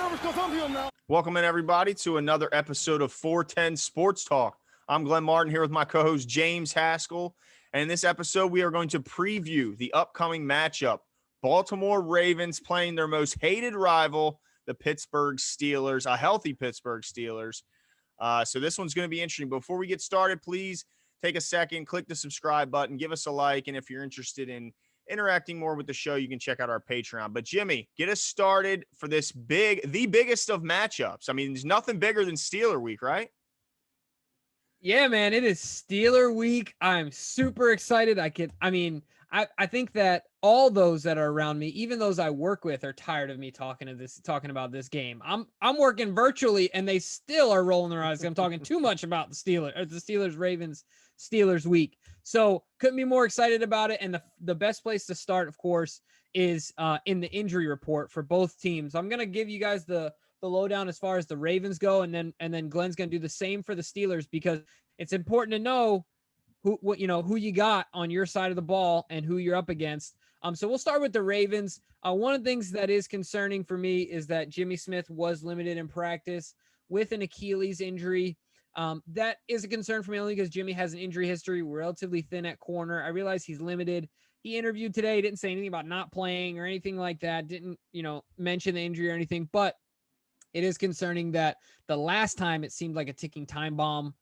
nervous because I'm here now. Welcome in, everybody, to another episode of 410 Sports Talk. I'm Glenn Martin here with my co-host James Haskell. And in this episode, we are going to preview the upcoming matchup. Baltimore Ravens playing their most hated rival, the Pittsburgh Steelers, a healthy Pittsburgh Steelers. So this one's going to be interesting. Before we get started, please take a second, click the subscribe button, give us a like. And if you're interested in interacting more with the show, you can check out our Patreon. But Jimmy, get us started for the biggest of matchups. I mean, there's nothing bigger than Steeler Week, right? Yeah, man, it is Steeler Week. I'm super excited. I think that all those that are around me, even those I work with, are tired of me talking about this game. I'm working virtually and they still are rolling their eyes. I'm talking too much about the Steelers Ravens Steelers Week. So couldn't be more excited about it. And the best place to start, of course, is in the injury report for both teams. I'm gonna give you guys the lowdown as far as the Ravens go, and then Glenn's gonna do the same for the Steelers, because it's important to know who you got on your side of the ball and who you're up against. So we'll start with the Ravens. One of the things that is concerning for me is that Jimmy Smith was limited in practice with an Achilles injury. That is a concern for me only because Jimmy has an injury history. We're relatively thin at corner. I realize he's limited. He interviewed today, didn't say anything about not playing or anything like that. Didn't, mention the injury or anything, but it is concerning that the last time it seemed like a ticking time bomb.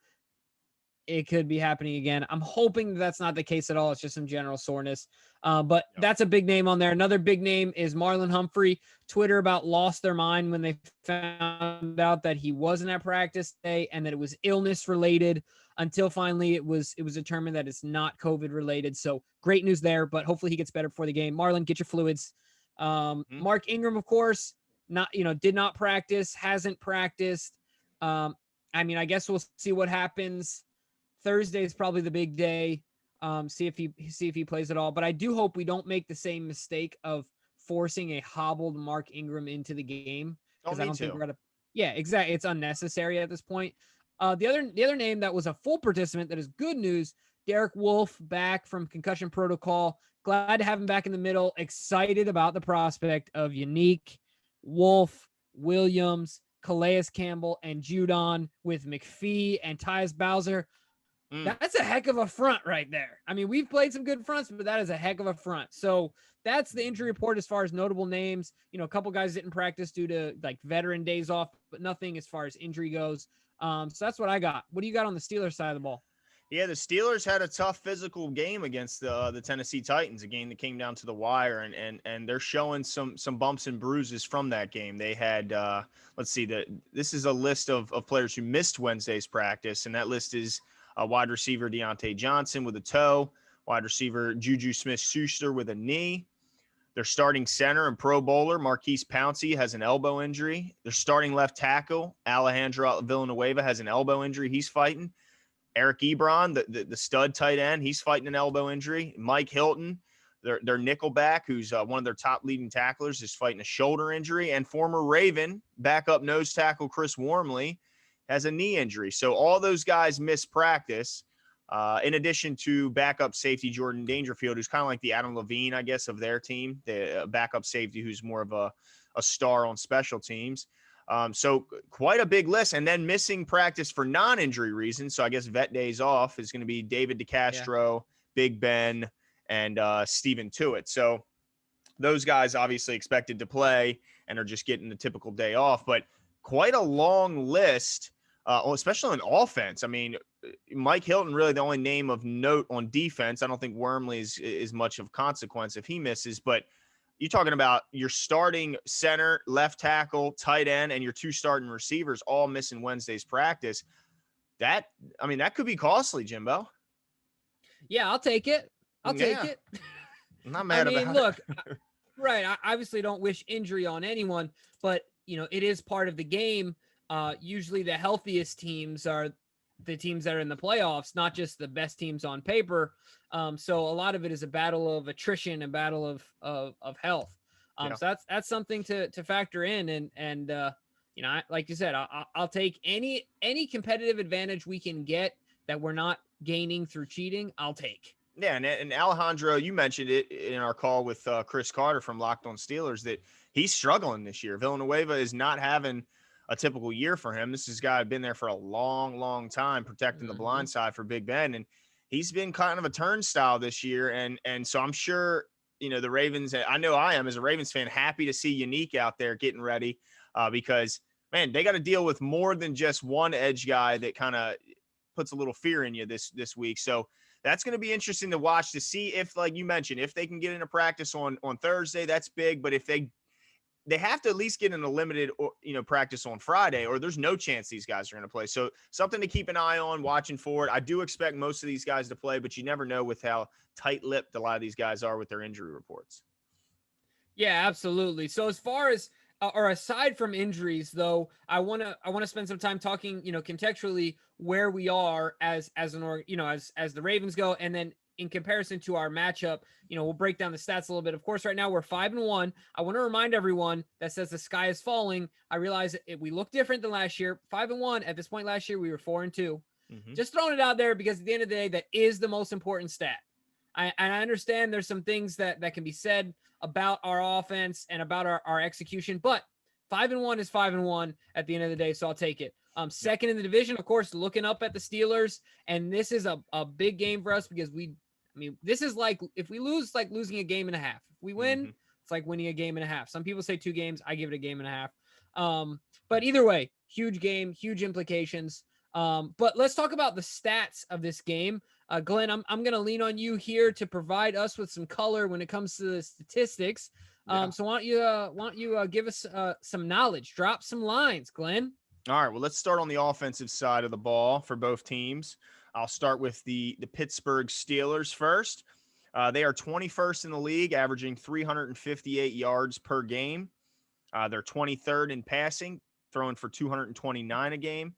It could be happening again. I'm hoping that's not the case at all. It's just some general soreness. But that's a big name on there. Another big name is Marlon Humphrey. Twitter about lost their mind when they found out that he wasn't at practice today and that it was illness related, until finally it was determined that it's not COVID related. So great news there, but hopefully he gets better before the game. Marlon, get your fluids. Mark Ingram, of course, did not practice, hasn't practiced. I guess we'll see what happens. Thursday is probably the big day. See if he plays at all. But I do hope we don't make the same mistake of forcing a hobbled Mark Ingram into the game, because I don't think we're gonna. Yeah, exactly. It's unnecessary at this point. The other name that was a full participant that is good news: Derek Wolfe, back from concussion protocol. Glad to have him back in the middle. Excited about the prospect of Unique, Wolfe, Williams, Calais Campbell, and Judon with McPhee and Tyus Bowser. That's a heck of a front right there. I mean, we've played some good fronts, but that is a heck of a front. So that's the injury report as far as notable names. A couple guys didn't practice due to veteran days off, but nothing as far as injury goes. So that's what I got. What do you got on the Steelers side of the ball? Yeah, the Steelers had a tough physical game against the Tennessee Titans, a game that came down to the wire, and they're showing some bumps and bruises from that game. They had, this is a list of players who missed Wednesday's practice, and that list is wide receiver Deontay Johnson with a toe, wide receiver Juju Smith-Schuster with a knee. Their starting center and Pro Bowler Marquise Pouncey has an elbow injury. Their starting left tackle Alejandro Villanueva has an elbow injury. He's fighting. Eric Ebron, the stud tight end, he's fighting an elbow injury. Mike Hilton, their nickelback, who's one of their top leading tacklers, is fighting a shoulder injury. And former Raven backup nose tackle Chris Wormley has a knee injury. So all those guys miss practice, in addition to backup safety Jordan Dangerfield, who's kind of like the Adam Levine, I guess, of their team, the backup safety who's more of a star on special teams. So quite a big list. And then missing practice for non-injury reasons, so I guess vet days off, is going to be David DeCastro, Big Ben, and Steven Tuitt. So those guys obviously expected to play and are just getting the typical day off. But quite a long list, especially on offense. I mean, Mike Hilton really the only name of note on defense. I don't think Wormley is much of consequence if he misses, but you're talking about your starting center, left tackle, tight end, and your two starting receivers all missing Wednesday's practice. That could be costly, Jimbo. Yeah, I'll take it. I'll take it. I'm not mad about it. Look, right. I obviously don't wish injury on anyone, but it is part of the game. Usually the healthiest teams are the teams that are in the playoffs, not just the best teams on paper. So a lot of it is a battle of attrition, a battle of health. So that's something to factor in. And like you said, I'll take any competitive advantage we can get that we're not gaining through cheating. I'll take. Yeah, and Alejandro, you mentioned it in our call with Chris Carter from Locked On Steelers that he's struggling this year. Villanueva is not having a typical year for him. This is a guy been there for a long, long time, protecting the blind side for Big Ben, and he's been kind of a turnstile this year. And so I'm sure the Ravens. I know I am as a Ravens fan happy to see Unique out there getting ready because man, they got to deal with more than just one edge guy that kind of puts a little fear in you this week. So that's going to be interesting to watch to see if, like you mentioned, if they can get into practice on Thursday, that's big. But if they have to at least get in a limited, practice on Friday, or there's no chance these guys are going to play. So something to keep an eye on, watching for it. I do expect most of these guys to play, but you never know with how tight-lipped a lot of these guys are with their injury reports. Yeah, absolutely. So as far as or aside from injuries, though, I want to spend some time talking, contextually where we are as an as the Ravens go, and then in comparison to our matchup, we'll break down the stats a little bit. Of course, right now we're 5-1. I want to remind everyone that says the sky is falling. I realize we look different than last year. 5-1 at this point last year, we were 4-2. Just throwing it out there because at the end of the day, that is the most important stat. I understand there's some things that can be said about our offense and about our execution, but 5-1 is 5-1 at the end of the day, so I'll take it. Second in the division, of course, looking up at the Steelers, and this is a big game for us because this is like if we lose, like losing a game and a half. If we win, it's like winning a game and a half. Some people say 2 games. I give it a game and a half. But either way, huge game, huge implications. But let's talk about the stats of this game. Glenn, I'm going to lean on you here to provide us with some color when it comes to the statistics. So why don't you give us some knowledge, drop some lines, Glenn? All right, well, let's start on the offensive side of the ball for both teams. I'll start with the Pittsburgh Steelers first. They are 21st in the league, averaging 358 yards per game. They're 23rd in passing, throwing for 229 a game.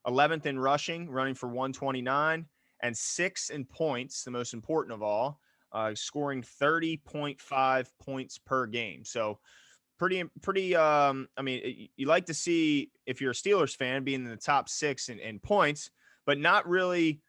11th in rushing, running for 129, and 6th in points, the most important of all, scoring 30.5 points per game. So pretty. You like to see, if you're a Steelers fan, being in the top 6 in points, but not really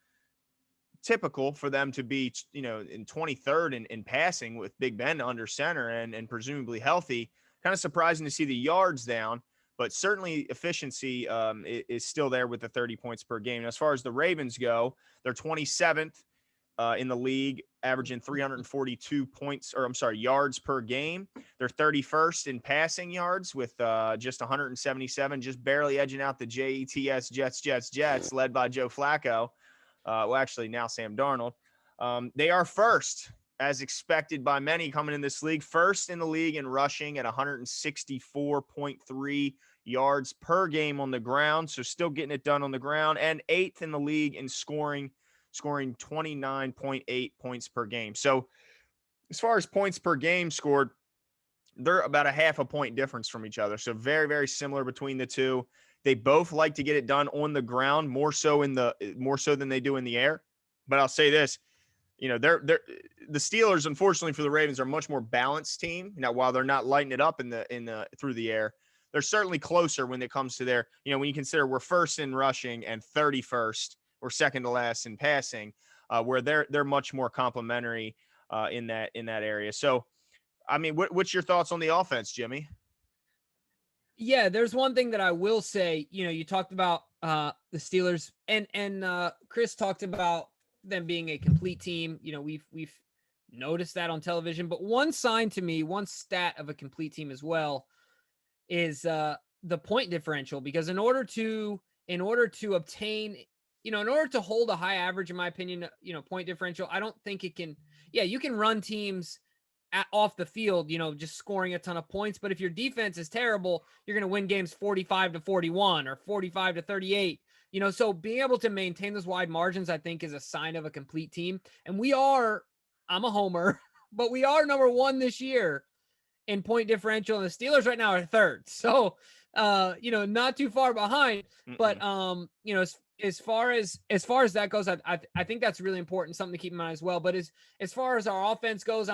typical for them to be, in 23rd in passing with Big Ben under center and presumably healthy. Kind of surprising to see the yards down, but certainly efficiency is still there with the 30 points per game. And as far as the Ravens go, they're 27th in the league, averaging 342 yards per game. They're 31st in passing yards with just 177, just barely edging out the Jets, led by Joe Flacco. Actually now Sam Darnold. They are first, as expected by many coming in this league, first in the league in rushing at 164.3 yards per game on the ground. So still getting it done on the ground, and 8th in the league in scoring 29.8 points per game. So as far as points per game scored, they're about a half a point difference from each other. So very, very similar between the two. They both like to get it done on the ground, more so than they do in the air. But I'll say this, they're the Steelers, unfortunately for the Ravens, are a much more balanced team. Now, while they're not lighting it up in the through the air, they're certainly closer when it comes to their, when you consider we're first in rushing and 31st or second to last in passing, where they're much more complementary in that area. So, what's your thoughts on the offense, Jimmy? Yeah, there's one thing that I will say. You talked about the Steelers, and Chris talked about them being a complete team. We've noticed that on television. But one sign to me, one stat of a complete team as well, is the point differential. Because in order to obtain, in order to hold a high average, in my opinion, point differential, I don't think it can. Yeah, you can run teams off the field, just scoring a ton of points. But if your defense is terrible, you're going to win games 45-41 or 45-38. So being able to maintain those wide margins, I think, is a sign of a complete team. And I'm a homer, but we are number 1 this year in point differential, and the Steelers right now are 3rd. So, not too far behind. But as far as that goes, I think that's really important, something to keep in mind as well. But as far as our offense goes,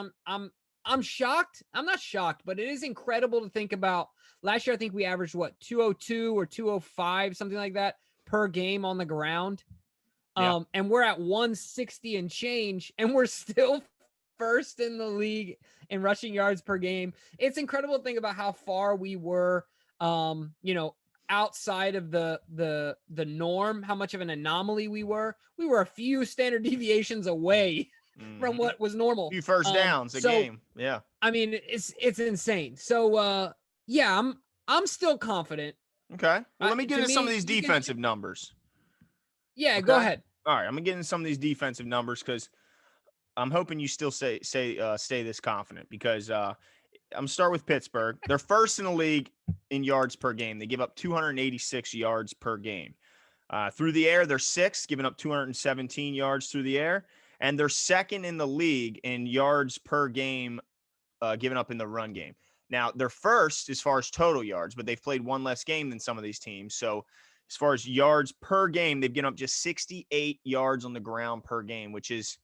I'm shocked. I'm not shocked, but it is incredible to think about. Last year, I think we averaged 202 or 205, something like that, per game on the ground. Yeah. And we're at 160 and change, and we're still first in the league in rushing yards per game. It's incredible to think about how far we were, outside of the norm, how much of an anomaly we were. We were a few standard deviations away from what was normal. Few first downs a game. Yeah. I mean, it's insane. So yeah, I'm still confident. Okay. Well, let me get To into some of me, these defensive numbers. Yeah, go Okay. ahead. All right. I'm gonna get into some of these defensive numbers because I'm hoping you still stay this confident because I'm gonna start with Pittsburgh. They're first in the league in yards per game. They give up 286 yards per game. Through the air, they're sixth, giving up 217 yards through the air, and they're second in the league in yards per game given up in the run game. Now, they're first as far as total yards, but they've played one less game than some of these teams. So, as far as yards per game, they've given up just 68 yards on the ground per game, which is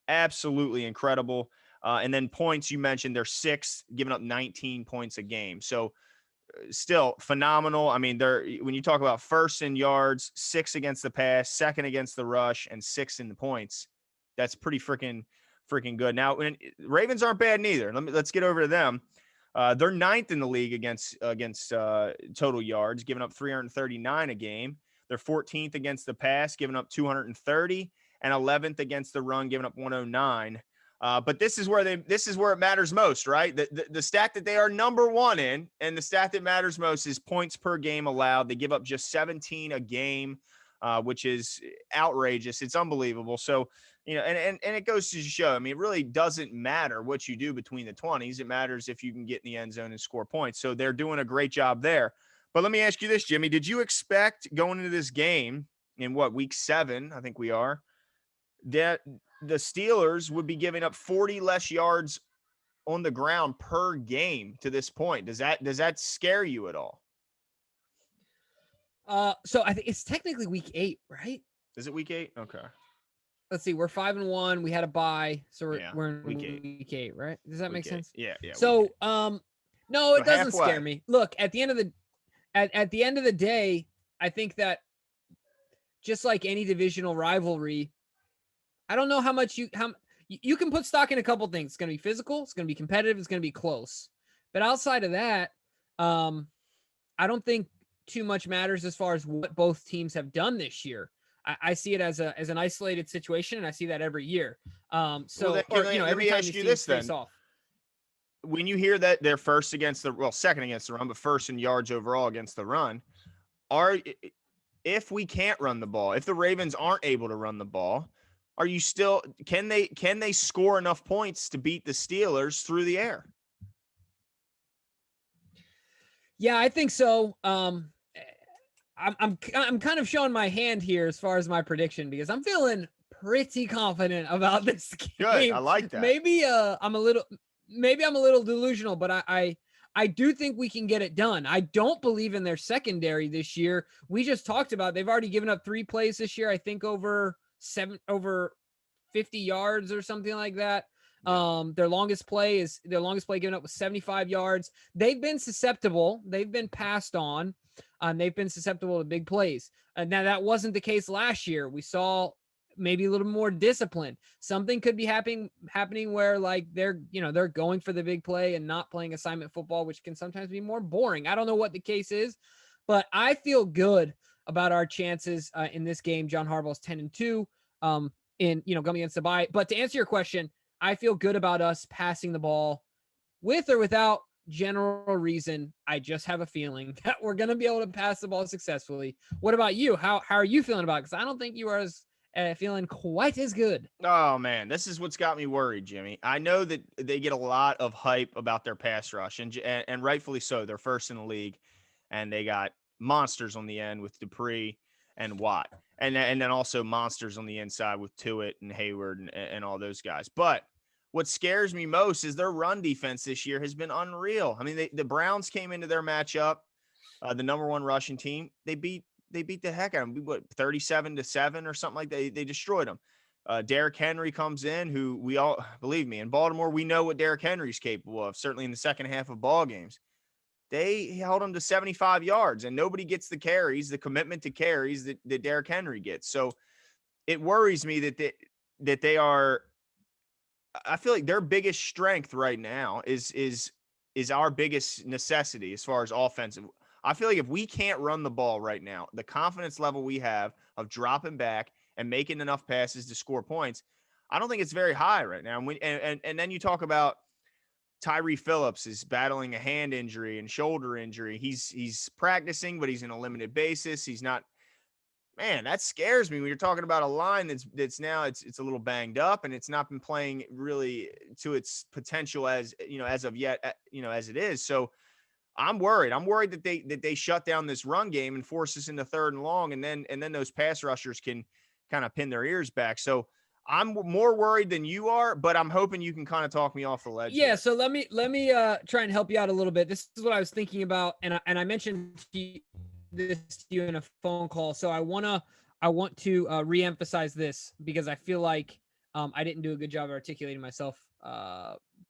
absolutely incredible. And then points, you mentioned they're sixth, giving up 19 points a game. So, still phenomenal. I mean, they're when you talk about first in yards, sixth against the pass, second against the rush, and sixth in the points, that's pretty freaking good. Now, Ravens aren't bad neither. Let's get over to them. They're ninth in the league against total yards, giving up 339 a game. They're 14th against the pass, giving up 230, and 11th against the run, giving up 109. But this is where it matters most, right? The stat that they are number one in, and the stat that matters most is points per game allowed. They give up just 17 a game, which is outrageous. It's unbelievable. So, and it goes to show, I mean, it really doesn't matter what you do between the 20s. It matters if you can get in the end zone and score points. So they're doing a great job there. But let me ask you this, Jimmy, did you expect going into this game in week 7, I think we are, that the Steelers would be giving up 40 less yards on the ground per game to this point? Does that scare you at all? So I think it's technically week 8, right? Is it week 8? Okay. Let's see. We're 5-1. We had a bye, so we're in week 8, right? Does that make sense? Yeah. So, no, it doesn't halfway. scare me. Look, at the end of the day, I think that just like any divisional rivalry, I don't know how much you can put stock in a couple things. It's going to be physical. It's going to be competitive. It's going to be close. But outside of that, I don't think too much matters as far as what both teams have done this year. I see it as an isolated situation, and I see that every year. Every time these teams face off. When you hear that they're second against the run, but first in yards overall against the run, if we can't run the ball, if the Ravens aren't able to run the ball, are you still can they score enough points to beat the Steelers through the air? Yeah, I think so. I'm kind of showing my hand here as far as my prediction because I'm feeling pretty confident about this game. Good, I like that. Maybe I'm a little delusional, but I do think we can get it done. I don't believe in their secondary this year. We just talked about they've already given up 3 plays this year. I think over 50 yards or something like that. Yeah. Their longest play given up was 75 yards. They've been susceptible. They've been passed on. They've been susceptible to big plays. Now that wasn't the case last year. We saw maybe a little more discipline. Something could be happening where like they're going for the big play and not playing assignment football, which can sometimes be more boring. I don't know what the case is, but I feel good about our chances in this game. John Harbaugh's 10-2 going against the bye. But to answer your question, I feel good about us passing the ball with or without general reason. I just have a feeling that we're going to be able to pass the ball successfully. What about you? How are you feeling about it? Because I don't think you are feeling quite as good. Oh, man, this is what's got me worried, Jimmy. I know that they get a lot of hype about their pass rush, and rightfully so. They're first in the league, and they got monsters on the end with Dupree and Watt. And then also monsters on the inside with Tuitt and Hayward and all those guys. But what scares me most is their run defense this year has been unreal. I mean, the Browns came into their matchup, the number 1 rushing team. They beat the heck out of them. 37-7 or something like that. They destroyed them. Derrick Henry comes in, who we all believe me in Baltimore. We know what Derrick Henry's capable of. Certainly in the second half of ball games, they held him to 75 yards, and nobody gets the carries, the commitment to carries that Derrick Henry gets. So it worries me that they are. I feel like their biggest strength right now is our biggest necessity as far as offensive. I feel like if we can't run the ball right now, the confidence level we have of dropping back and making enough passes to score points, I don't think it's very high right now. And then you talk about Tyree Phillips is battling a hand injury and shoulder injury. He's practicing, but he's in a limited basis. He's not. Man, that scares me when you're talking about a line that's now it's a little banged up and it's not been playing really to its potential as as of yet as it is. So I'm worried. I'm worried that they shut down this run game and force us into third and long, and then those pass rushers can kind of pin their ears back. So I'm more worried than you are, but I'm hoping you can kind of talk me off the ledge Yeah, here. so let me try and help you out a little bit. This is what I was thinking about, and I mentioned this to you in a phone call. So I want to reemphasize this because I feel like I didn't do a good job of articulating myself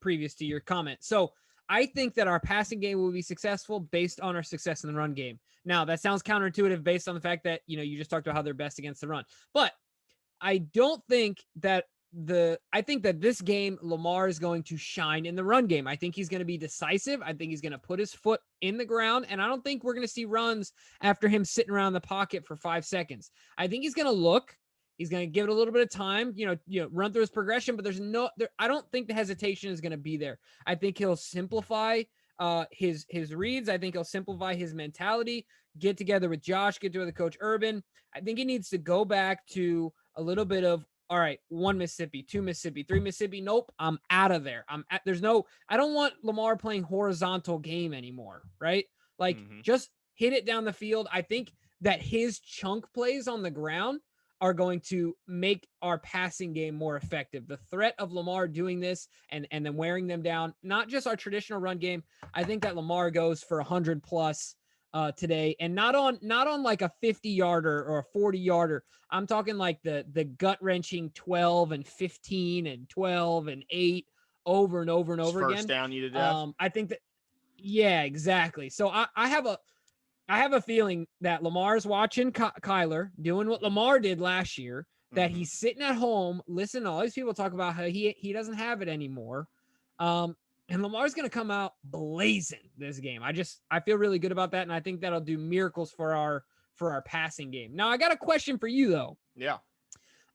previous to your comment. So I think that our passing game will be successful based on our success in the run game. Now that sounds counterintuitive based on the fact that you just talked about how they're best against the run, but I don't think that I think that this game Lamar is going to shine in the run game. I think he's going to be decisive. I think he's going to put his foot in the ground, and I don't think we're going to see runs after him sitting around the pocket for 5 seconds. I think he's going to look. He's going to give it a little bit of time, run through his progression, but I don't think the hesitation is going to be there. I think he'll simplify his reads. I think he'll simplify his mentality, get together with Josh, get together with Coach Urban. I think he needs to go back to a little bit of, all right, 1 Mississippi, 2 Mississippi, 3 Mississippi. Nope, I'm out of there. I don't want Lamar playing horizontal game anymore, right? Like, just hit it down the field. I think that his chunk plays on the ground are going to make our passing game more effective. The threat of Lamar doing this and then wearing them down, not just our traditional run game. I think that Lamar goes for 100 plus today, and not on like a 50-yarder or a 40-yarder. I'm talking like the gut-wrenching 12 and 15 and 12 and 8 over and over and over again. First down you to death. I think that, yeah, exactly. So I have a feeling that Lamar's watching Kyler doing what Lamar did last year, that he's sitting at home listening to all these people talk about how he doesn't have it anymore. And Lamar's going to come out blazing this game. I feel really good about that, and I think that'll do miracles for our passing game. Now, I got a question for you though. Yeah.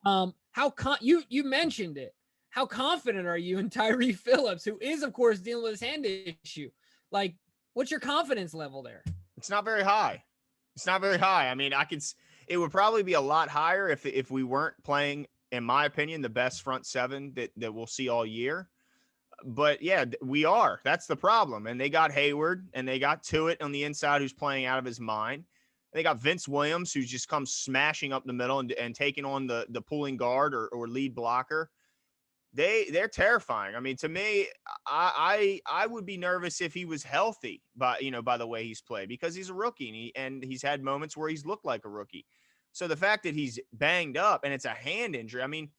You mentioned it. How confident are you in Tyree Phillips, who is of course dealing with his hand issue? Like, what's your confidence level there? It's not very high. I mean, it would probably be a lot higher if we weren't playing, in my opinion, the best front seven that we'll see all year. But yeah, we are. That's the problem. And they got Hayward and they got Tuitt on the inside, who's playing out of his mind. They got Vince Williams, who's just comes smashing up the middle and taking on the pulling guard or lead blocker. They're terrifying. I mean, to me, I would be nervous if he was healthy, by the way he's played, because he's a rookie and he's had moments where he's looked like a rookie. So the fact that he's banged up and it's a hand injury, I mean,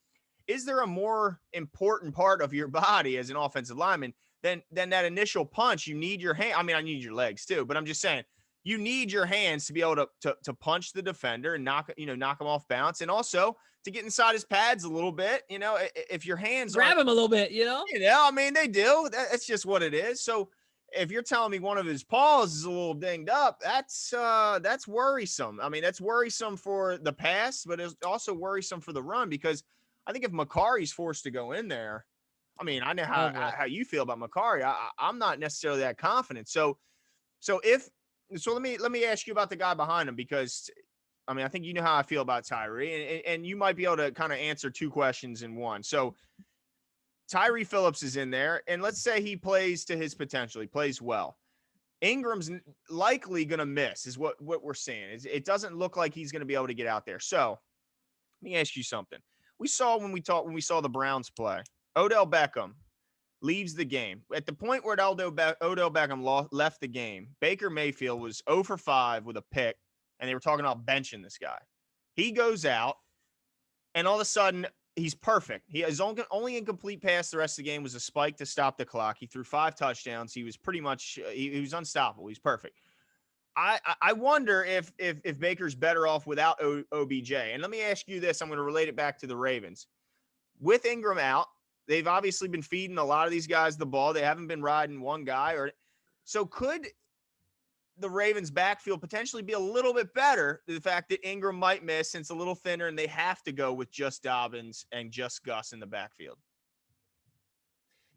is there a more important part of your body as an offensive lineman than that initial punch? You need your hand. I mean, I need your legs too, but I'm just saying you need your hands to be able to punch the defender and knock him off balance, and also to get inside his pads a little bit. If your hands grab him a little bit, I mean, they do. That's just what it is. So if you're telling me one of his paws is a little dinged up, that's worrisome. I mean, that's worrisome for the pass, but it's also worrisome for the run, because I think if Makari's forced to go in there, I mean, I know how you feel about Makari. I'm not necessarily that confident. So let me ask you about the guy behind him, because I mean, I think you know how I feel about Tyree, and you might be able to kind of answer two questions in one. So Tyree Phillips is in there, and let's say he plays to his potential. He plays well. Ingram's likely going to miss, is what we're seeing. It doesn't look like he's going to be able to get out there. So let me ask you something. We saw when we saw the Browns play, Odell Beckham leaves the game. At the point where Odell Beckham left the game, Baker Mayfield was 0 for 5 with a pick, and they were talking about benching this guy. He goes out, and all of a sudden, he's perfect. His only incomplete pass the rest of the game was a spike to stop the clock. He threw 5 touchdowns. He was pretty much he was unstoppable. He's perfect. I wonder if Baker's better off without OBJ. And let me ask you this. I'm going to relate it back to the Ravens. With Ingram out, they've obviously been feeding a lot of these guys the ball. They haven't been riding one guy. So could the Ravens backfield potentially be a little bit better? The fact that Ingram might miss since a little thinner and they have to go with just Dobbins and just Gus in the backfield.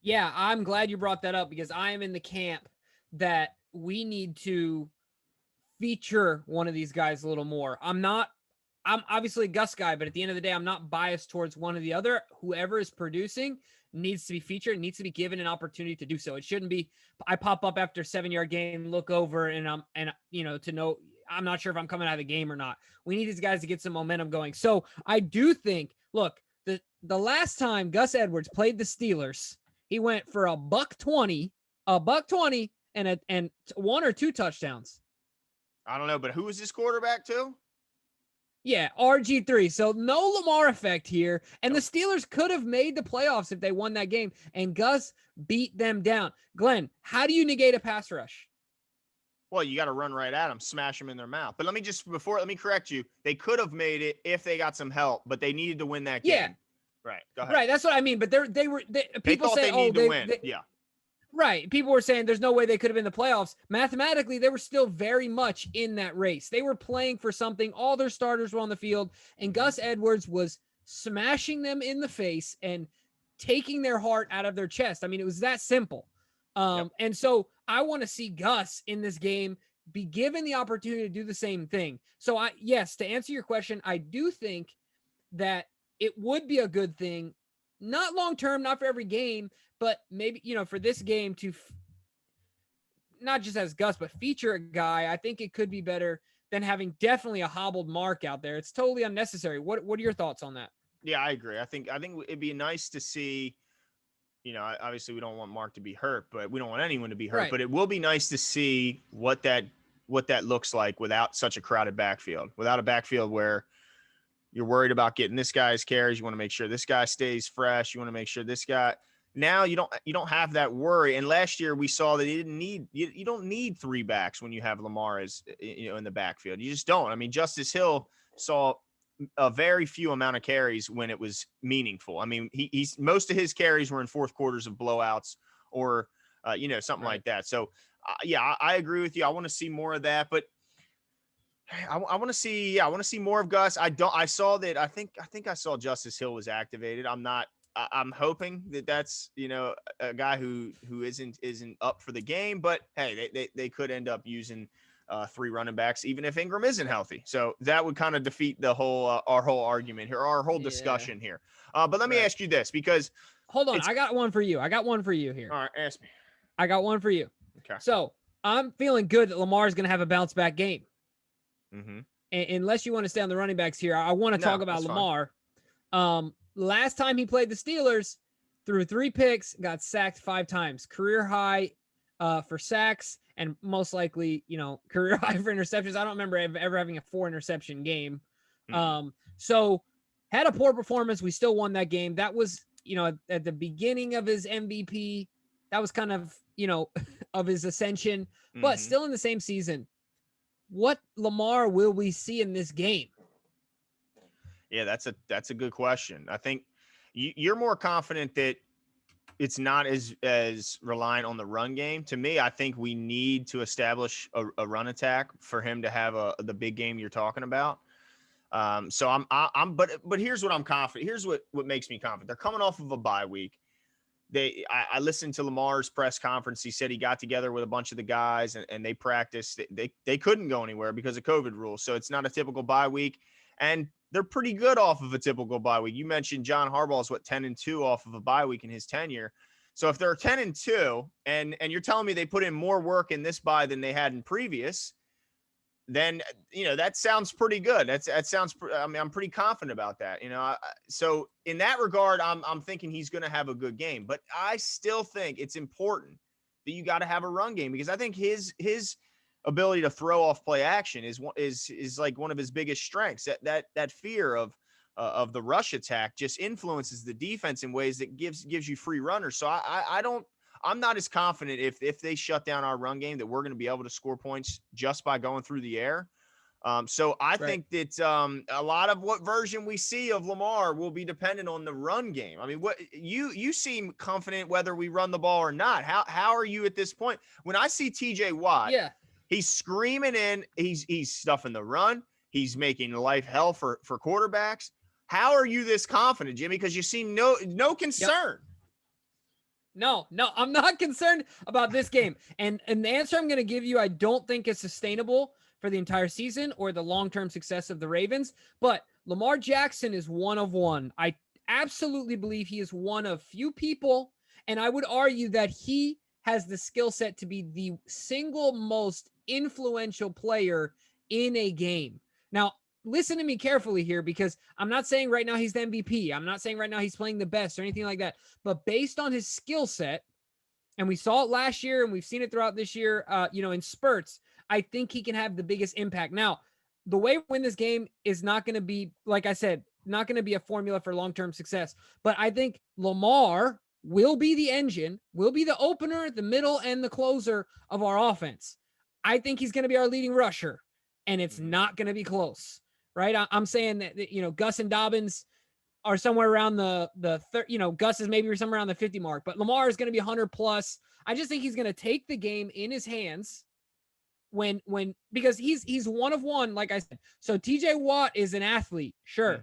Yeah, I'm glad you brought that up because I am in the camp that we need to feature one of these guys a little more. I'm obviously a Gus guy, but at the end of the day, I'm not biased towards one or the other. Whoever is producing needs to be featured, needs to be given an opportunity to do so. It shouldn't be, I pop up after a 7-yard game, look over and to know, I'm not sure if I'm coming out of the game or not. We need these guys to get some momentum going. So I do think, look, the last time Gus Edwards played the Steelers, he went for a $120, and 1 or 2 touchdowns. I don't know, but who was his quarterback too? Yeah, RG3. So no Lamar effect here. And the Steelers could have made the playoffs if they won that game, and Gus beat them down. Glenn, how do you negate a pass rush? Well, you got to run right at them, smash them in their mouth. But let me correct you. They could have made it if they got some help, but they needed to win that game. Yeah. Right. Go ahead. Right. That's what I mean. But people thought say, they needed to win. Yeah. Right. People were saying there's no way they could have been in the playoffs. Mathematically, they were still very much in that race. They were playing for something. All their starters were on the field, and Gus Edwards was smashing them in the face and taking their heart out of their chest. I mean, it was that simple. And so I want to see Gus in this game be given the opportunity to do the same thing. So yes, to answer your question, I do think that it would be a good thing, not long-term, not for every game, but maybe, for this game to not just as Gus, but feature a guy. I think it could be better than having definitely a hobbled Mark out there. It's totally unnecessary. What are your thoughts on that? Yeah, I agree. I think it'd be nice to see, obviously we don't want Mark to be hurt, but we don't want anyone to be hurt, right. But it will be nice to see what that looks like without such a crowded backfield, without a backfield where you're worried about getting this guy's carries. You want to make sure this guy stays fresh. You want to make sure this guy. Now you don't have that worry. And last year we saw that you don't need 3 backs when you have Lamar as in the backfield. You just don't. I mean, Justice Hill saw a very few amount of carries when it was meaningful. I mean, he's most of his carries were in fourth quarters of blowouts or something like that. So I agree with you. I want to see more of that, but I want to see more of Gus. I saw that. I think I saw Justice Hill was activated. I'm hoping that that's, a guy who isn't up for the game, but hey, they could end up using 3 running backs, even if Ingram isn't healthy. So that would kind of defeat the whole, our whole argument here, our whole discussion here. But let me ask you this, because hold on, I got one for you. Here. All right. Ask me. I got one for you. Okay. So I'm feeling good that Lamar is going to have a bounce back game. Mm-hmm. Unless you want to stay on the running backs here, I want to talk about Lamar. Last time he played the Steelers, threw 3 picks, got sacked 5 times. Career high for sacks, and most likely, career high for interceptions. I don't remember ever having a 4 interception game. Mm-hmm. So had a poor performance. We still won that game. That was, at the beginning of his MVP. That was kind of, of his ascension, but still in the same season. What Lamar will we see in this game? Yeah, that's a good question. I think you're more confident that it's not as reliant on the run game. To me, I think we need to establish a run attack for him to have the big game you're talking about. But here's what I'm confident. Here's what makes me confident. They're coming off of a bye week. I listened to Lamar's press conference. He said he got together with a bunch of the guys and they practiced. They couldn't go anywhere because of COVID rules. So it's not a typical bye week. And they're pretty good off of a typical bye week. You mentioned John Harbaugh's 10-2 off of a bye week in his tenure. So if they're 10-2 and you're telling me they put in more work in this bye than they had in previous, then, that sounds pretty good. I'm pretty confident about that, so in that regard, I'm thinking he's going to have a good game, but I still think it's important that you got to have a run game, because I think his ability to throw off play action is like one of his biggest strengths. That fear of the rush attack just influences the defense in ways that gives you free runners. So I'm not as confident if they shut down our run game that we're going to be able to score points just by going through the air. So I think that a lot of what version we see of Lamar will be dependent on the run game. I mean, what you seem confident whether we run the ball or not. How are you at this point? When I see TJ Watt, he's screaming in, he's stuffing the run, he's making life hell for quarterbacks. How are you this confident, Jimmy? Because you seem no concern. No, I'm not concerned about this game. And the answer I'm going to give you, I don't think is sustainable for the entire season or the long-term success of the Ravens. But Lamar Jackson is one of one. I absolutely believe he is one of few people, and I would argue that he has the skill set to be the single most influential player in a game. Now, listen to me carefully here, because I'm not saying right now he's the MVP. I'm not saying right now he's playing the best or anything like that. But based on his skill set, and we saw it last year and we've seen it throughout this year, in spurts, I think he can have the biggest impact. Now, the way we win this game is not going to be, like I said, not going to be a formula for long-term success. But I think Lamar will be the engine, will be the opener, the middle, and the closer of our offense. I think he's going to be our leading rusher, and it's not going to be close, right? I'm saying that, Gus and Dobbins are somewhere around the Gus is maybe somewhere around the 50 mark, but Lamar is going to be 100 plus. I just think he's going to take the game in his hands because he's one of one, like I said. So TJ Watt is an athlete, sure.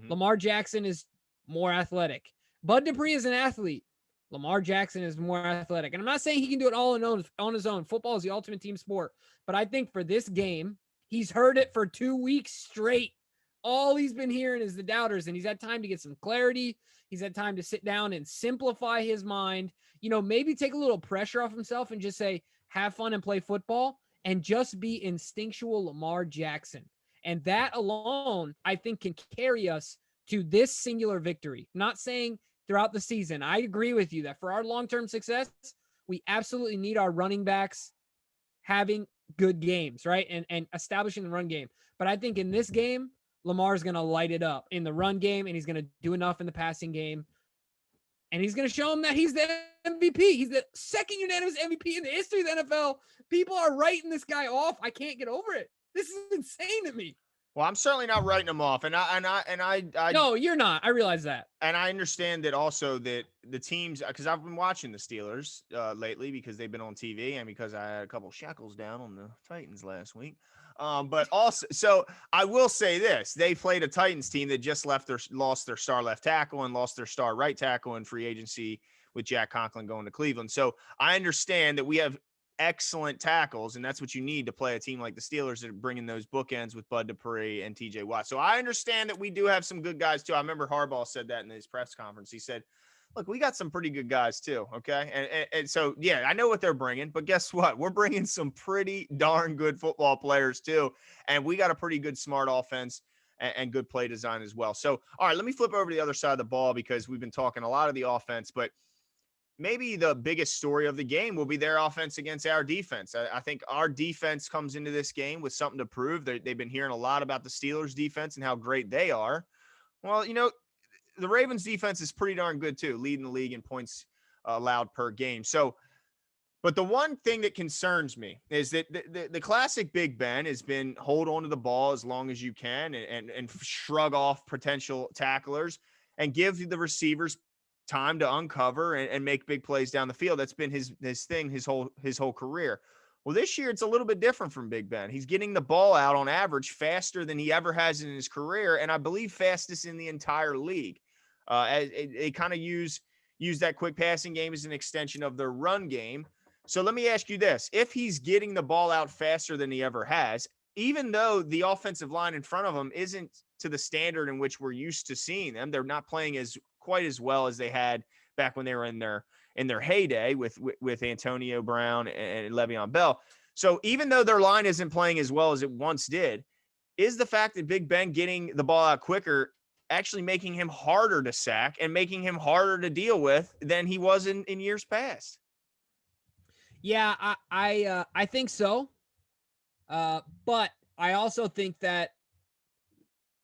Lamar Jackson is more athletic. Bud Dupree is an athlete. Lamar Jackson is more athletic. And I'm not saying he can do it all on his own. Football is the ultimate team sport. But I think for this game, he's heard it for 2 weeks straight. All he's been hearing is the doubters, and he's had time to get some clarity. He's had time to sit down and simplify his mind, maybe take a little pressure off himself and just say, have fun and play football, and just be instinctual Lamar Jackson. And that alone, I think, can carry us to this singular victory. I'm not saying throughout the season. I agree with you that for our long-term success, we absolutely need our running backs having good games, right? And establishing the run game. But I think in this game, Lamar's going to light it up in the run game, and he's going to do enough in the passing game. And he's going to show him that he's the MVP. He's the second unanimous MVP in the history of the NFL. People are writing this guy off. I can't get over it. This is insane to me. Well, I'm certainly not writing him off, and I no, you're not. I realize that, and I understand that also that the teams, because I've been watching the Steelers lately because they've been on TV and because I had a couple shekels down on the Titans last week. But also, so I will say this: they played a Titans team that just lost their star left tackle and lost their star right tackle in free agency with Jack Conklin going to Cleveland. So I understand that we have excellent tackles, and that's what you need to play a team like the Steelers that are bringing those bookends with Bud Dupree and TJ Watt. So I understand that we do have some good guys too. I remember Harbaugh said that in his press conference. He said, look, we got some pretty good guys too. Okay. And so, yeah, I know what they're bringing, but guess what? We're bringing some pretty darn good football players too. And we got a pretty good, smart offense and good play design as well. So, all right, let me flip over to the other side of the ball because we've been talking a lot of the offense, but maybe the biggest story of the game will be their offense against our defense. I think our defense comes into this game with something to prove. They've been hearing a lot about the Steelers defense and how great they are. Well, the Ravens defense is pretty darn good too, leading the league in points allowed per game. So, but the one thing that concerns me is that the classic Big Ben has been hold on to the ball as long as you can and shrug off potential tacklers and give the receivers time to uncover and make big plays down the field. That's been his thing his whole career. Well, this year it's a little bit different from Big Ben. He's getting the ball out on average faster than he ever has in his career, and I believe fastest in the entire league. They kind of use that quick passing game as an extension of their run game. So let me ask you this. If he's getting the ball out faster than he ever has, even though the offensive line in front of him isn't to the standard in which we're used to seeing them, they're not playing quite as well as they had back when they were in their heyday with Antonio Brown and Le'Veon Bell. So even though their line isn't playing as well as it once did, is the fact that Big Ben getting the ball out quicker actually making him harder to sack and making him harder to deal with than he was in years past? Yeah, I think so. But I also think that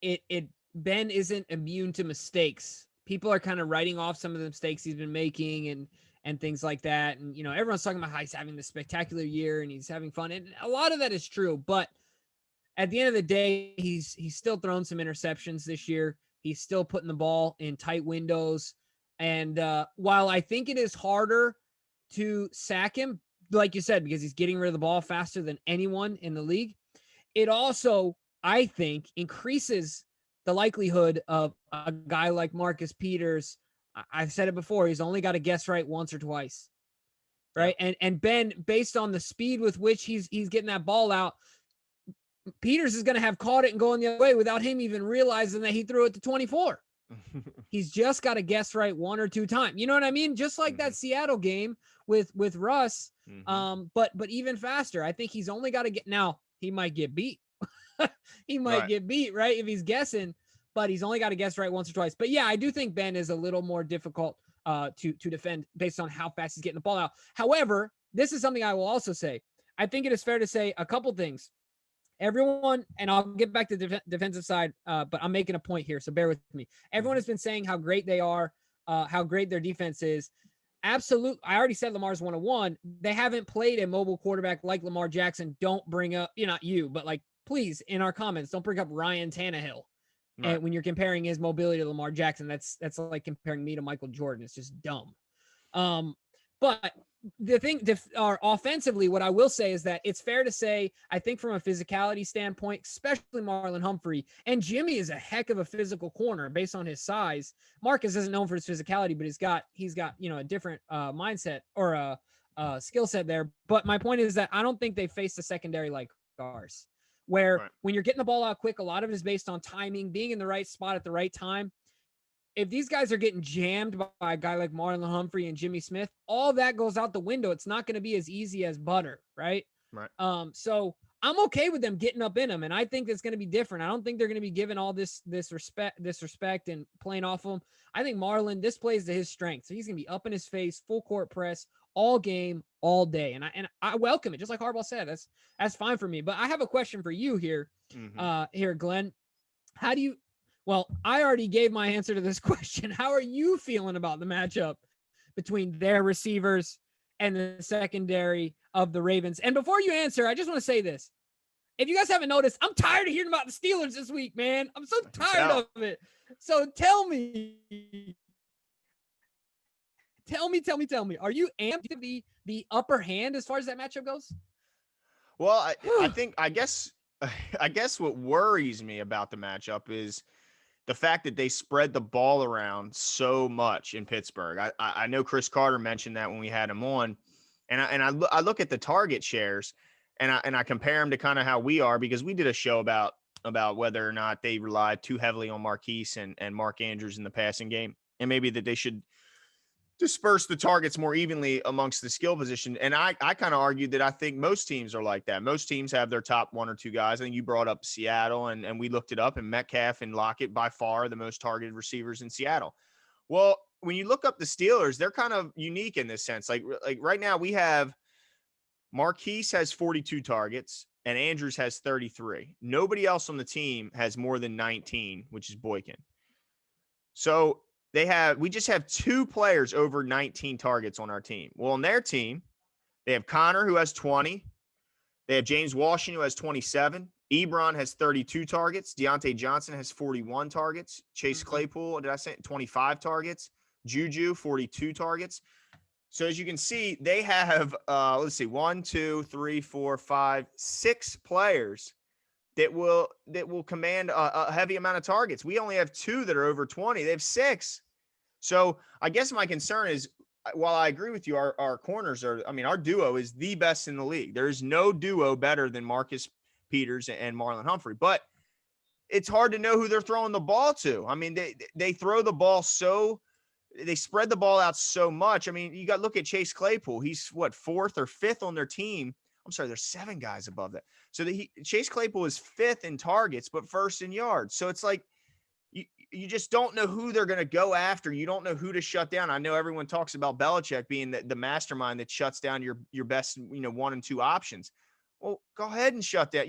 Ben isn't immune to mistakes. People are kind of writing off some of the mistakes he's been making and things like that. And, everyone's talking about how he's having this spectacular year and he's having fun. And a lot of that is true. But at the end of the day, he's still thrown some interceptions this year. He's still putting the ball in tight windows. And while I think it is harder to sack him, like you said, because he's getting rid of the ball faster than anyone in the league, it also, I think, increases the likelihood of a guy like Marcus Peters. I've said it before, he's only got to guess right once or twice. Right. Yeah. And Ben, based on the speed with which he's getting that ball out, Peters is going to have caught it and going the other way without him even realizing that he threw it to 24. He's just got to guess right one or two times. You know what I mean? Just like that Seattle game with Russ. But even faster. I think he's only got to get, now he might get beat. He might get beat, right? If he's guessing, but he's only got to guess right once or twice. But yeah, I do think Ben is a little more difficult to defend based on how fast he's getting the ball out. However, this is something I will also say. I think it is fair to say a couple things. Everyone, and I'll get back to the defensive side, but I'm making a point here, so bear with me. Everyone has been saying how great they are, how great their defense is. Absolutely. I already said Lamar's 101. They haven't played a mobile quarterback like Lamar Jackson. Don't bring up, not you, but like, please, in our comments, don't bring up Ryan Tannehill. Right. And when you're comparing his mobility to Lamar Jackson, that's like comparing me to Michael Jordan. It's just dumb. But the thing, offensively, what I will say is that it's fair to say, I think from a physicality standpoint, especially Marlon Humphrey, and Jimmy is a heck of a physical corner based on his size. Marcus isn't known for his physicality, but he's got a different mindset or a skill set there. But my point is that I don't think they face a secondary like ours, where when you're getting the ball out quick, a lot of it is based on timing, being in the right spot at the right time. If these guys are getting jammed by a guy like Marlon Humphrey and Jimmy Smith, all that goes out the window. It's not going to be as easy as butter, right? Right. So I'm okay with them getting up in them, and I think it's going to be different. I don't think they're going to be given all this respect and playing off of him. I think Marlon, this plays to his strength, so he's going to be up in his face, full court press all game, all day, and I welcome it. Just like Harbaugh said, that's fine for me. But I have a question for you here, Glenn. How do you? Well, I already gave my answer to this question. How are you feeling about the matchup between their receivers and the secondary of the Ravens? And before you answer, I just want to say this. If you guys haven't noticed, I'm tired of hearing about the Steelers this week, man. I'm so tired of it. So tell me. Are you amped to the upper hand as far as that matchup goes? Well, I guess what worries me about the matchup is the fact that they spread the ball around so much in Pittsburgh. I know Chris Carter mentioned that when we had him on, and I look at the target shares, and I compare them to kind of how we are, because we did a show about whether or not they relied too heavily on Marquise and Mark Andrews in the passing game, and maybe that they should disperse the targets more evenly amongst the skill position. And I kind of argued that I think most teams are like that. Most teams have their top one or two guys. I think you brought up Seattle, and we looked it up, and Metcalf and Lockett by far the most targeted receivers in Seattle. Well, when you look up the Steelers, they're kind of unique in this sense. Like right now we have Marquise has 42 targets and Andrews has 33. Nobody else on the team has more than 19, which is Boykin. So we just have two players over 19 targets on our team. Well, on their team, they have Connor, who has 20. They have James Washington, who has 27. Ebron has 32 targets. Deontay Johnson has 41 targets. Chase Claypool, did I say 25 targets? Juju, 42 targets. So as you can see, they have, 1, 2, 3, 4, 5, 6 players that will command a heavy amount of targets. We only have 2 that are over 20. They have 6. So I guess my concern is, while I agree with you, our corners our duo is the best in the league. There is no duo better than Marcus Peters and Marlon Humphrey, but it's hard to know who they're throwing the ball to. I mean, they throw the ball they spread the ball out so much. I mean, you got to look at Chase Claypool. He's 4th or 5th on their team. I'm sorry, there's 7 guys above that. So Chase Claypool is 5th in targets, but 1st in yards. So it's like you just don't know who they're going to go after. You don't know who to shut down. I know everyone talks about Belichick being the mastermind that shuts down your best 1 and 2 options. Well, go ahead and shut down.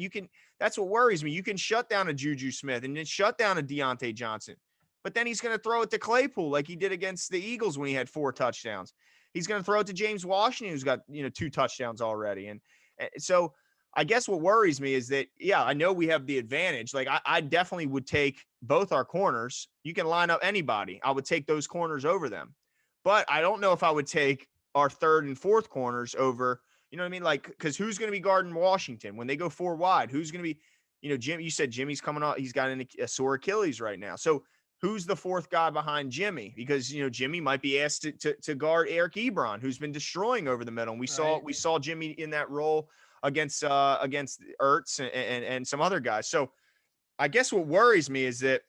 That's what worries me. You can shut down a Juju Smith and then shut down a Deontay Johnson. But then he's going to throw it to Claypool like he did against the Eagles when he had 4 touchdowns. he's going to throw it to James Washington, who's got, 2 touchdowns already. And so I guess what worries me is that, yeah, I know we have the advantage. Like I definitely would take both our corners. You can line up anybody. I would take those corners over them. But I don't know if I would take our third and fourth corners over, you know what I mean? Like, because who's going to be guarding Washington when they go 4 wide? Who's going to be, Jim, you said Jimmy's coming off. He's got a sore Achilles right now. So who's the fourth guy behind Jimmy? Because, Jimmy might be asked to guard Eric Ebron, who's been destroying over the middle. And we saw Jimmy in that role against Ertz and some other guys. So I guess what worries me is that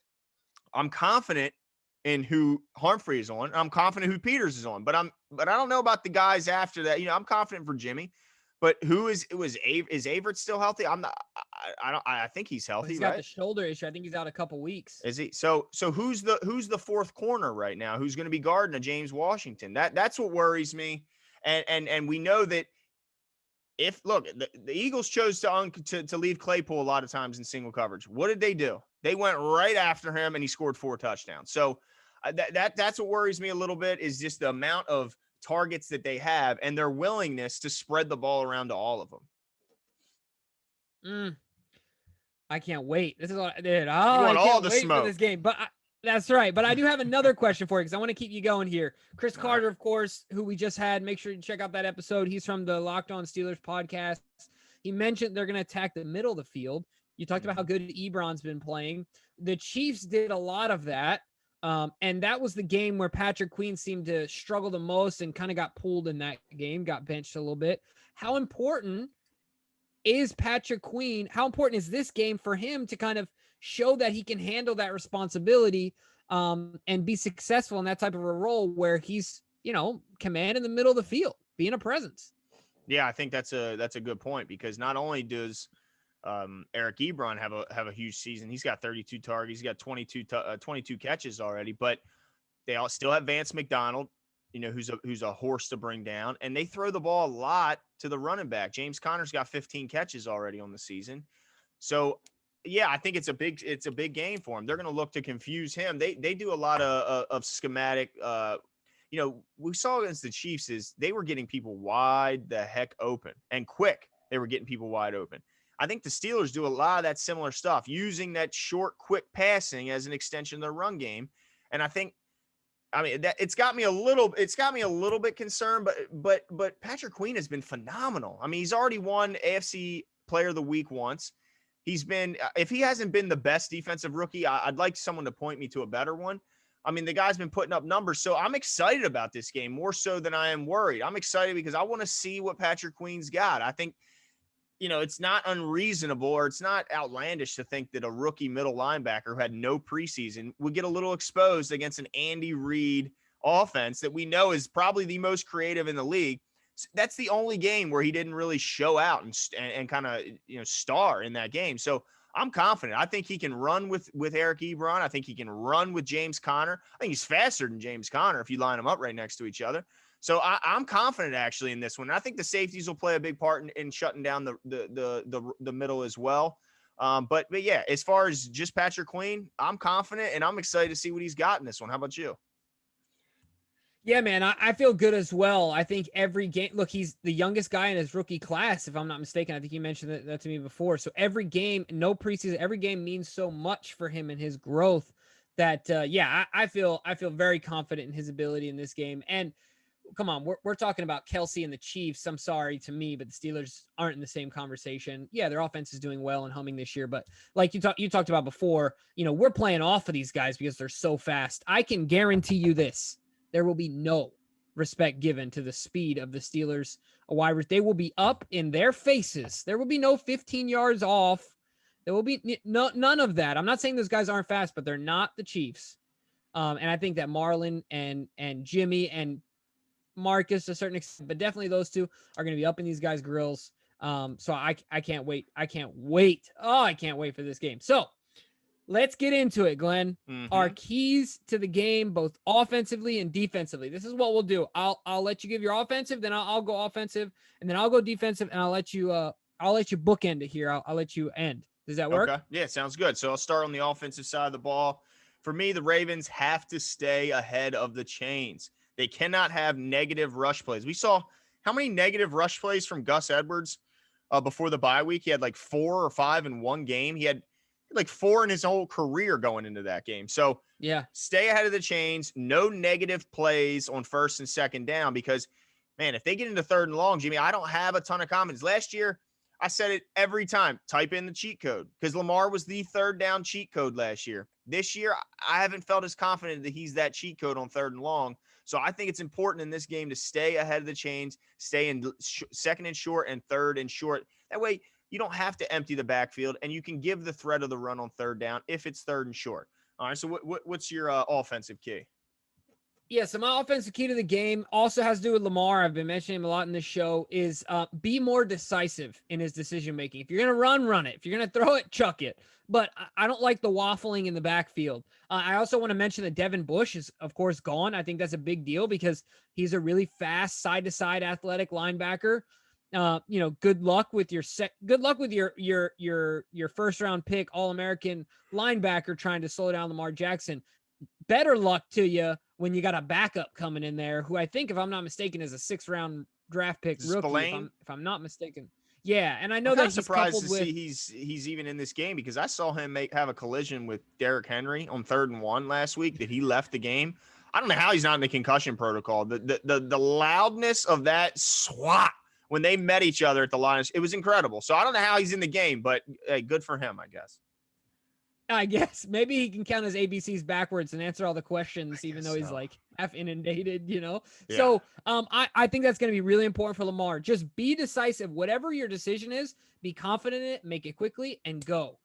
I'm confident in who Humphrey is on. I'm confident who Peters is on, but I don't know about the guys after that. I'm confident for Jimmy, but is Averett still healthy? I think he's healthy. He's got the shoulder issue. I think he's out a couple weeks. Is he? So who's the fourth corner right now? Who's going to be guarding a James Washington? That's what worries me. And we know that the Eagles chose to leave Claypool a lot of times in single coverage. What did they do? They went right after him and he scored 4 touchdowns. So that's what worries me a little bit, is just the amount of targets that they have and their willingness to spread the ball around to all of them. I can't wait. This is what I did. Oh, you want all the smoke for this game, but that's right. But I do have another question for you, because I want to keep you going here. Chris Carter, of course, who we just had. Make sure you check out that episode. He's from the Locked On Steelers podcast. He mentioned they're going to attack the middle of the field. You talked about how good Ebron's been playing. The Chiefs did a lot of that. And that was the game where Patrick Queen seemed to struggle the most and kind of got pulled in that game, got benched a little bit. How important is Patrick Queen? How important is this game for him to kind of show that he can handle that responsibility and be successful in that type of a role where he's, command in the middle of the field, being a presence? Yeah, I think that's a good point, because not only does Eric Ebron have a huge season. He's got 32 targets. He's got 22 catches already, but they all still have Vance McDonald, who's a horse to bring down, and they throw the ball a lot to the running back. James Conner's got 15 catches already on the season. So yeah, I think it's a big game for him. They're going to look to confuse him. They do a lot of schematic, we saw against the Chiefs is they were getting people wide the heck open and quick. They were getting people wide open. I think the Steelers do a lot of that similar stuff, using that short, quick passing as an extension of their run game. And it's got me a little bit concerned, but Patrick Queen has been phenomenal. I mean, he's already won AFC Player of the Week once. He's been, if he hasn't been the best defensive rookie, I'd like someone to point me to a better one. I mean, the guy's been putting up numbers. So I'm excited about this game, more so than I am worried. I'm excited because I want to see what Patrick Queen's got. I think, it's not unreasonable, or it's not outlandish to think that a rookie middle linebacker who had no preseason would get a little exposed against an Andy Reid offense that we know is probably the most creative in the league. That's the only game where he didn't really show out and kind of, star in that game. So I'm confident. I think he can run with Eric Ebron. I think he can run with James Conner. I think he's faster than James Conner if you line them up right next to each other. So I'm confident actually in this one. I think the safeties will play a big part in shutting down the middle as well. But yeah, as far as just Patrick Queen, I'm confident and I'm excited to see what he's got in this one. How about you? Yeah, man, I feel good as well. I think every game, look, he's the youngest guy in his rookie class, if I'm not mistaken. I think you mentioned that to me before. So every game, no preseason, every game means so much for him and his growth that, I feel very confident in his ability in this game. And come on, we're talking about Kelsey and the Chiefs. I'm sorry to me, but the Steelers aren't in the same conversation. Yeah, their offense is doing well and humming this year, but like you talked about before, we're playing off of these guys because they're so fast. I can guarantee you this: there will be no respect given to the speed of the Steelers. They will be up in their faces. There will be no 15 yards off. There will be none of that. I'm not saying those guys aren't fast, but they're not the Chiefs. And I think that Marlon and Jimmy and Marcus to a certain extent, but definitely those two are going to be up in these guys' grills. So I can't wait. I can't wait. Oh, I can't wait for this game. So let's get into it, Glenn. Mm-hmm. Our keys to the game, both offensively and defensively. This is what we'll do. I'll let you give your offensive, then I'll go offensive, and then I'll go defensive, and I'll let you bookend it here. I'll let you end. Does that work? Okay. Yeah, sounds good. So I'll start on the offensive side of the ball. For me, the Ravens have to stay ahead of the chains. They cannot have negative rush plays. We saw how many negative rush plays from Gus Edwards before the bye week. He had like 4 or 5 in one game. He had like 4 in his whole career going into that game. So yeah, stay ahead of the chains. No negative plays on first and second down because, man, if they get into third and long, Jimmy, I don't have a ton of confidence. Last year, I said it every time. Type in the cheat code because Lamar was the third down cheat code last year. This year, I haven't felt as confident that he's that cheat code on third and long. So I think it's important in this game to stay ahead of the chains, stay in second and short and third and short. That way, you don't have to empty the backfield, and you can give the threat of the run on third down if it's third and short. All right, so what's your offensive key? Yeah, so my offensive key to the game also has to do with Lamar. I've been mentioning him a lot in this show, is be more decisive in his decision making. If you're going to run it. If you're going to throw it, chuck it. But I don't like the waffling in the backfield. I also want to mention that Devin Bush is, of course, gone. I think that's a big deal because he's a really fast side-to-side athletic linebacker. Good luck with your your first round pick All-American linebacker trying to slow down Lamar Jackson. Better luck to you when you got a backup coming in there who I think, if I'm not mistaken, is a 6th round draft pick rookie. If I'm not mistaken. Yeah, and I know that he's surprised to see he's even in this game because I saw him have a collision with Derrick Henry on 3rd and 1 last week that he left the game. I don't know how he's not in the concussion protocol. The loudness of that swat when they met each other at the line, it was incredible. So I don't know how he's in the game, but hey, good for him, I guess. I guess maybe he can count his ABCs backwards and answer all the questions, even though he's like half inundated, Yeah. So I think that's going to be really important for Lamar. Just be decisive. Whatever your decision is, be confident in it, make it quickly, and go.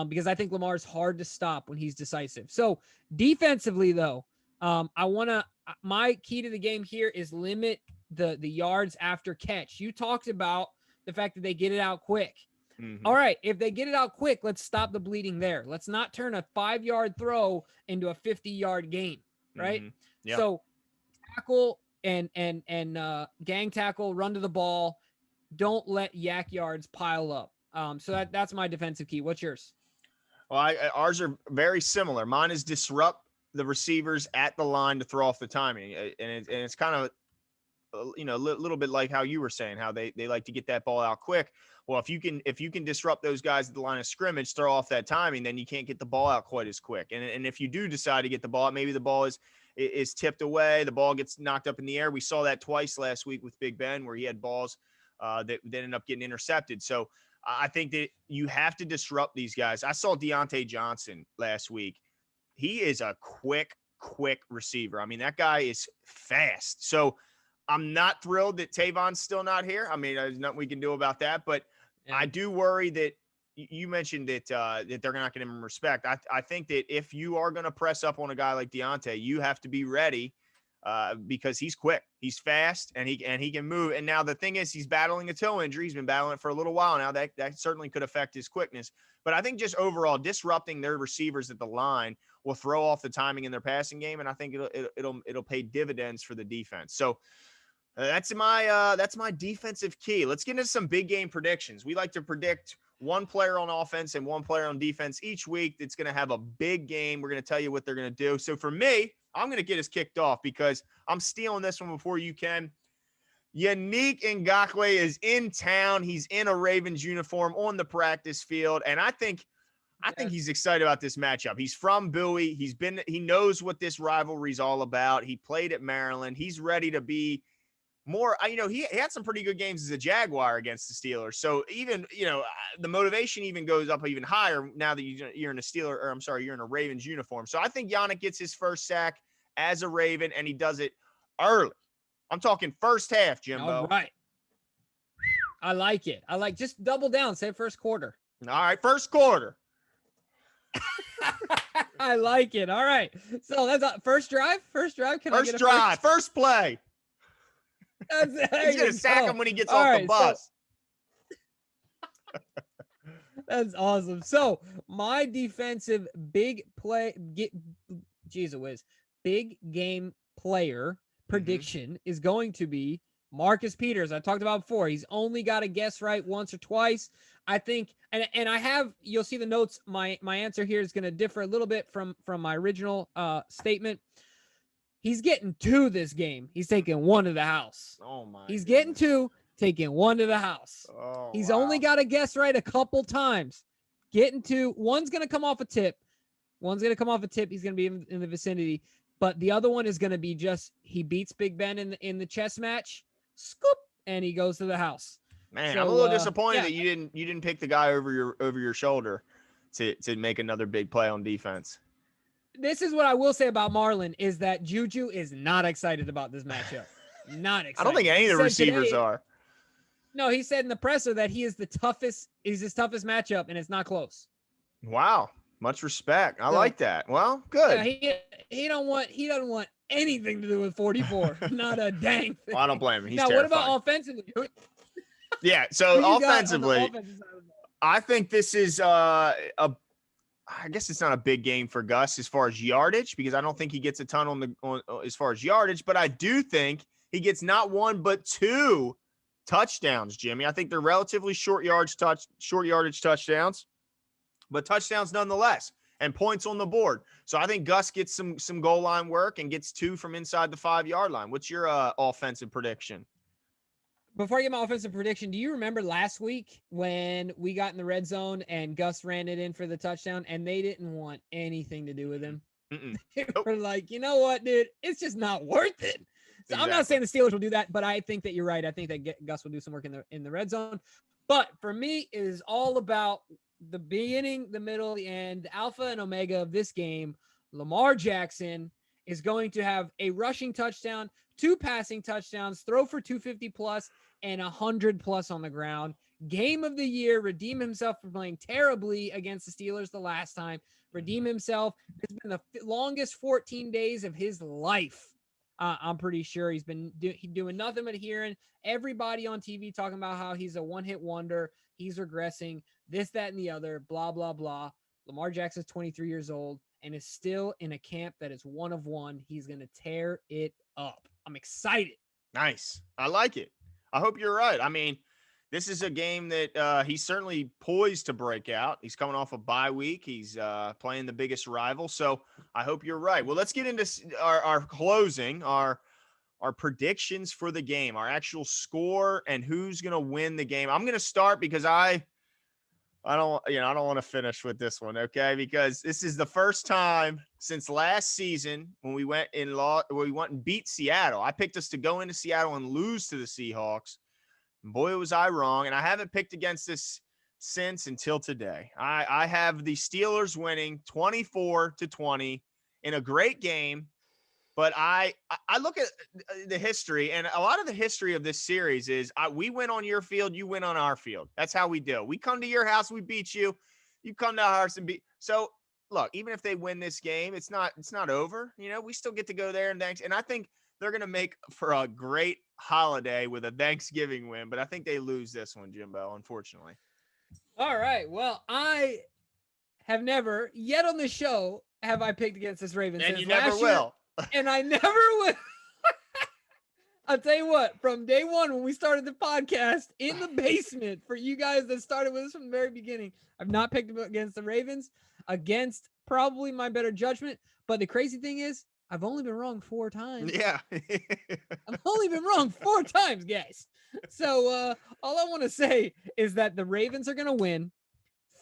Because I think Lamar is hard to stop when he's decisive. So defensively, though, my key to the game here is limit the yards after catch. You talked about the fact that they get it out quick. Mm-hmm. All right, if they get it out quick, let's stop the bleeding there. Let's not turn a 5-yard throw into a 50-yard gain, right? Mm-hmm. Yep. So tackle and gang tackle, run to the ball. Don't let yak yards pile up. So that's my defensive key. What's yours? Well, ours are very similar. Mine is disrupt the receivers at the line to throw off the timing, and it's kind of a little bit like how you were saying, how they like to get that ball out quick. Well, if you can disrupt those guys at the line of scrimmage, throw off that timing, then you can't get the ball out quite as quick. And if you do decide to get the ball, maybe the ball is tipped away, the ball gets knocked up in the air. We saw that twice last week with Big Ben, where he had balls that ended up getting intercepted. So I think that you have to disrupt these guys. I saw Deontay Johnson last week. He is a quick receiver. I mean, that guy is fast. So I'm not thrilled that Tavon's still not here. I mean, there's nothing we can do about that, but I do worry that you mentioned that that they're not going to give him respect. I think that if you are going to press up on a guy like Deontay, you have to be ready because he's quick, he's fast, and he can move. And now the thing is, he's battling a toe injury. He's been battling it for a little while now. That certainly could affect his quickness. But I think just overall disrupting their receivers at the line will throw off the timing in their passing game, and I think it'll pay dividends for the defense. So. That's my defensive key. Let's get into some big game predictions. We like to predict one player on offense and one player on defense each week that's going to have a big game. We're going to tell you what they're going to do. So for me, I'm going to get us kicked off because I'm stealing this one before you can. Yannick Ngakoue is in town. He's in a Ravens uniform on the practice field, and I think he's excited about this matchup. He's from Bowie. He knows what this rivalry is all about. He played at Maryland. He's ready to be more, he had some pretty good games as a Jaguar against the Steelers. So even, the motivation even goes up even higher now that you're in you're in a Ravens uniform. So I think Yannick gets his first sack as a Raven, and he does it early. I'm talking first half, Jimbo. All right. I like it. Just double down. Say first quarter. All right. First quarter. I like it. All right. So that's first drive. First play. He's going to sack him when he gets off the bus. That's awesome. So my defensive big game player prediction is going to be Marcus Peters. I talked about before. He's only got to guess right once or twice. I think, and I have, you'll see the notes. My answer here is going to differ a little bit from my original statement. He's getting 2 this game. He's taking 1 to the house. Oh my. He's goodness. getting 2, taking 1 to the house. Oh, He's wow. only got to guess right a couple times. Getting 2. One's going to come off a tip. He's going to be in the vicinity. But the other one is going to be just he beats Big Ben in the chess match. Scoop, and he goes to the house. Man, So, I'm a little disappointed that you didn't pick the guy over your shoulder to make another big play on defense. This is what I will say about Marlon is that Juju is not excited about this matchup. Not excited. I don't think any of the receivers are. No, he said in the presser that he's his toughest matchup, and it's not close. Wow. Much respect. I like that. Well, good. Yeah, he doesn't want anything to do with 44. Not a dang thing. Well, I don't blame him. He's now, terrifying. what about offensively? Yeah, so offensively, I think this is I guess it's not a big game for Gus as far as yardage, because I don't think he gets a ton on as far as yardage, but I do think he gets not 1 but 2 touchdowns, Jimmy. I think they're relatively short yardage touchdowns, but touchdowns nonetheless, and points on the board. So I think Gus gets some goal line work and gets 2 from inside the 5-yard line. What's your offensive prediction? Before I get my offensive prediction, do you remember last week when we got in the red zone and Gus ran it in for the touchdown and they didn't want anything to do with him? They were like, you know what, dude? It's just not worth it. So exactly. I'm not saying the Steelers will do that, but I think that you're right. I think that Gus will do some work in the red zone. But for me, it is all about the beginning, the middle, the end, the alpha and omega of this game. Lamar Jackson is going to have a rushing touchdown, 2 passing touchdowns, throw for 250 plus, and 100 plus on the ground. Game of the year, redeem himself for playing terribly against the Steelers the last time. Redeem himself. It's been the longest 14 days of his life. I'm pretty sure he's been doing nothing but hearing everybody on TV talking about how he's a one-hit wonder. He's regressing, this, that, and the other, blah, blah, blah. Lamar Jackson's 23 years old and is still in a camp that is 1 of 1. He's going to tear it up. I'm excited. Nice. I like it. I hope you're right. I mean, this is a game that he's certainly poised to break out. He's coming off a bye week. He's playing the biggest rival. So I hope you're right. Well, let's get into our closing, our predictions for the game, our actual score, and who's going to win the game. I'm going to start because I don't want to finish with this one, okay? Because this is the first time since last season when we went and beat Seattle. I picked us to go into Seattle and lose to the Seahawks. And boy, was I wrong. And I haven't picked against this since until today. I have the Steelers winning 24-20 in a great game. But I look at the history, and a lot of the history of this series is we win on your field, you win on our field. That's how we do. We come to your house, we beat you. You come to ours and beat. So look, even if they win this game, it's not over. You know, we still get to go there and thanks. And I think they're going to make for a great holiday with a Thanksgiving win. But I think they lose this one, Jimbo, unfortunately. All right. Well, I have never yet on the show have I picked against this Ravens. And you never will. And I never will. I'll tell you what, from day one, when we started the podcast in the basement, for you guys that started with us from the very beginning, I've not picked against the Ravens, against probably my better judgment. But the crazy thing is, I've only been wrong 4 times. Yeah. I've only been wrong 4 times, guys. So all I want to say is that the Ravens are going to win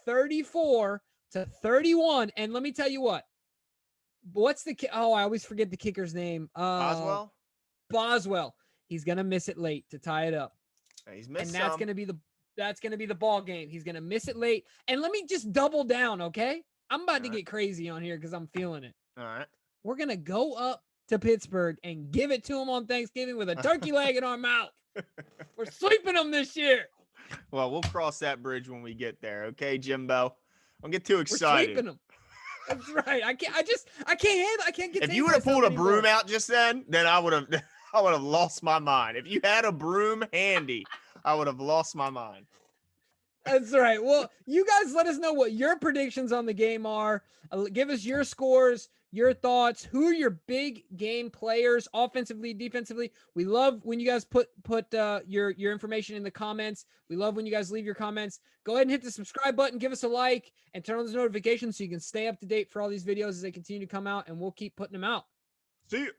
34-31. And let me tell you what. What's the I always forget the kicker's name. Boswell. He's gonna miss it late to tie it up. He's missed, and that's gonna be the ball game. He's gonna miss it late. And let me just double down, okay? I'm about to get crazy on here because I'm feeling it. All right. We're gonna go up to Pittsburgh and give it to him on Thanksgiving with a turkey leg in our mouth. We're sweeping them this year. Well, we'll cross that bridge when we get there, okay, Jimbo? Don't get too excited. We're sweeping them. That's right. I can't get. If you would have pulled a broom out just then I would have lost my mind. If you had a broom handy, I would have lost my mind. That's right. Well, you guys let us know what your predictions on the game are. Give us your scores, your thoughts. Who are your big game players, offensively, defensively? We love when you guys put your information in the comments. We love when you guys leave your comments. Go ahead and hit the subscribe button, give us a like, and turn on those notifications so you can stay up to date for all these videos as they continue to come out, and we'll keep putting them out. See you.